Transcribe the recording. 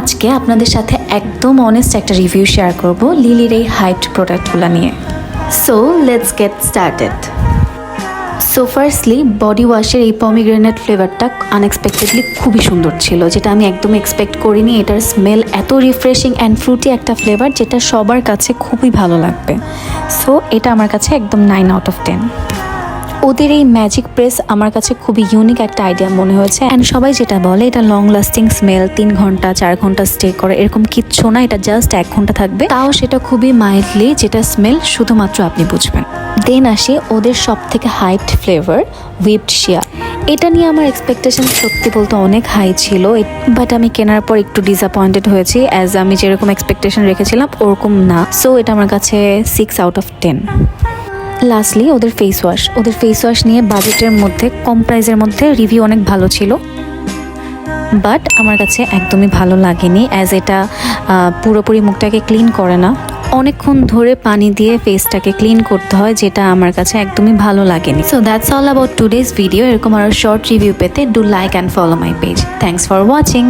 আজকে আপনাদের সাথে একদম অনেস্ট একটা রিভিউ শেয়ার করব লিলির এই হাইপড প্রোডাক্টগুলো নিয়ে। So let's get started. So firstly body ওয়াশের এই পমিগ্রেনেট ফ্লেভারটা আনএক্সপেক্টেডলি খুবই সুন্দর ছিল, যেটা আমি একদম এক্সপেক্ট করিনি। এটার স্মেল এত রিফ্রেশিং অ্যান্ড ফ্রুটি একটা ফ্লেভার যেটা সবার কাছে খুবই ভালো লাগবে। সো এটা আমার কাছে একদম 9 আউট অফ 10। ওদের এই ম্যাজিক প্রেস আমার কাছে খুবই ইউনিক একটা আইডিয়া মনে হয়েছে। অ্যান্ড সবাই যেটা বলে এটা লং লাস্টিং স্মেল, 3 ঘন্টা 4 ঘন্টা স্টে করে, এরকম কিচ্ছু না। এটা জাস্ট 1 ঘন্টা থাকবে, তাও সেটা খুবই মাইল্ডলি, যেটা স্মেল শুধুমাত্র আপনি বুঝবেন। দেন আসে ওদের সব থেকে হাইপড ফ্লেভার হুইপড শিয়া। এটা নিয়ে আমার এক্সপেকটেশন সত্যি বলতে অনেক হাই ছিল, বাট আমি কেনার পর একটু ডিসঅ্যাপয়েন্টেড হয়েছি। অ্যাজ আমি যেরকম এক্সপেকটেশন রেখেছিলাম ওরকম না। সো এটা আমার কাছে 6 আউট অফ 10। লাস্টলি ওদের ফেস ওয়াশ নিয়ে বাজেটের মধ্যে, কম প্রাইসের মধ্যে রিভিউ অনেক ভালো ছিল, বাট আমার কাছে একদমই ভালো লাগেনি। অ্যাজ এটা পুরোপুরি মুখটাকে ক্লিন করে না, অনেকক্ষণ ধরে পানি দিয়ে ফেসটাকে ক্লিন করতে হয়, যেটা আমার কাছে একদমই ভালো লাগেনি। So that's all about today's video. এরকম আরও শর্ট রিভিউ পেতে do like and follow my page. Thanks for watching.